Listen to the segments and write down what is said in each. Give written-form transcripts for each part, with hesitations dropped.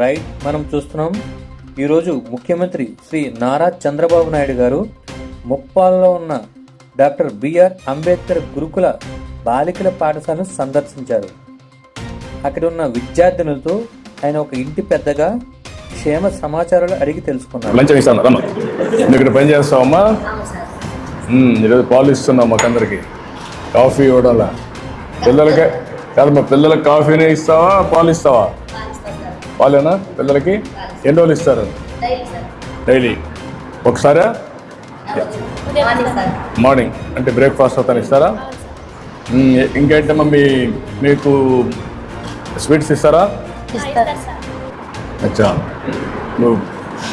Right మనం చూస్తున్నాం. ఈరోజు ముఖ్యమంత్రి శ్రీ నారా చంద్రబాబు నాయుడు గారు ముప్పాలలో ఉన్న డాక్టర్ బిఆర్ అంబేద్కర్ గురుకుల బాలికల పాఠశాలను సందర్శించారు. అక్కడ ఉన్న విద్యార్థినులతో ఆయన ఒక ఇంటి పెద్దగా క్షేమ సమాచారాలు అడిగి తెలుసుకున్నారు. ఇక్కడ పని చేస్తావమ్మా, ఈరోజు పాలు ఇస్తున్నాం మాకందరికి. కాఫీ ఇవ్వడంలా పిల్లలకే కాదమ్మా, పిల్లలకి కాఫీనే ఇస్తావా పాలు ఇస్తావా? పాలేనా పిల్లలకి? ఎన్ని రోజులు ఇస్తారు? డైలీ ఒకసారా? మార్నింగ్ అంటే బ్రేక్ఫాస్ట్ అవుతాను ఇస్తారా? ఇంకేంటమ్మా మీకు స్వీట్స్ ఇస్తారా? అచ్చా, నువ్వు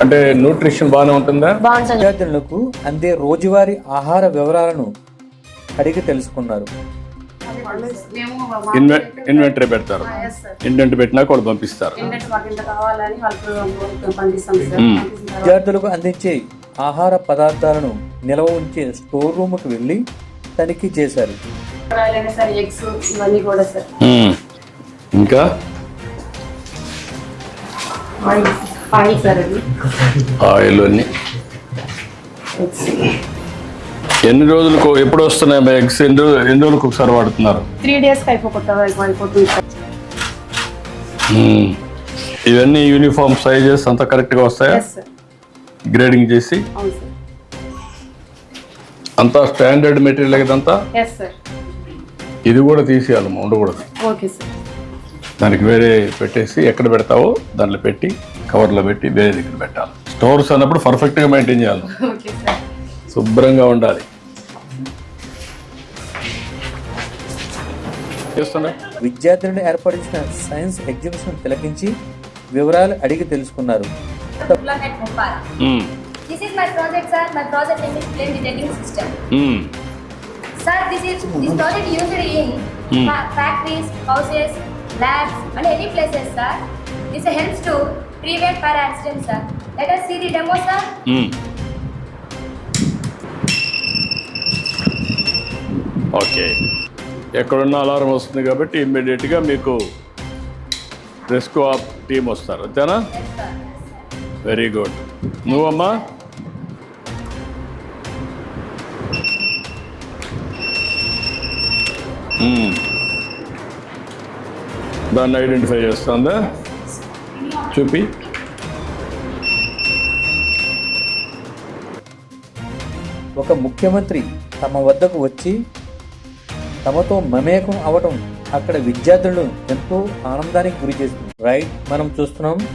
అంటే న్యూట్రిషన్ బాగానే ఉంటుందా? విద్యార్థులకు అందే రోజువారీ ఆహార వివరాలను అడిగి తెలుసుకున్నారు. ఇన్వెంటరీ పెడతారు, ఇంటెంట్ పెట్టినాక వాళ్ళు పంపిస్తారు. విద్యార్థులకు అందించే ఆహార పదార్థాలను నిల్వ ఉంచే స్టోర్ రూమ్కి వెళ్ళి తనిఖీ చేశారు. ఇంకా ఆయిల్ అన్ని ఎన్ని రోజులకు ఎప్పుడు వస్తున్నాయి ఎగ్స్? ఎన్ని రోజులకు ఒకసారి వాడుతున్నారు? 3 days అయిపోతుంది. ఇవన్నీ యూనిఫామ్ సైజెస్ అంతా కరెక్ట్గా వస్తాయా? గ్రేడింగ్ చేసి అంతా స్టాండర్డ్ మెటీరియల్ ఇదంతా? ఇది కూడా తీసేయాలమ్మా, ఉండకూడదు. దానికి వేరే పెట్టేసి ఎక్కడ పెడతావో దాంట్లో పెట్టి కవర్లో పెట్టి వేరే దగ్గర పెట్టాలి. స్టోర్స్ అన్నప్పుడు పర్ఫెక్ట్గా మెయింటైన్ చేయాలి, శుభ్రంగా ఉండాలి. విద్యార్థులను ఏర్పరిచిన సైన్స్ ఎగ్జిబిషన్ తిలకించి వివరాలు అడిగి తెలుసుకున్నారు. This is my project, sir. My project name is flame detecting system. Sir, this project used in factories, houses, labs, and any places, sir. This helps to prevent fire accidents, sir. Let us see the demo, sir. Okay, ఎక్కడున్న alarm వస్తుంది కాబట్టి ఇమ్మీడియట్గా మీకు rescue of team వస్తారు, అంతేనా? Very good. నువ్వమ్మా? దాన్ని identify చేస్తుందా? చూపి. ఒక ముఖ్యమంత్రి తమ వద్దకు వచ్చి తమతో మమేకం అవటం అక్కడ విద్యార్థులను ఎంతో ఆనందానికి గురి చేస్తుంది. రైట్ మనం చూస్తున్నాం.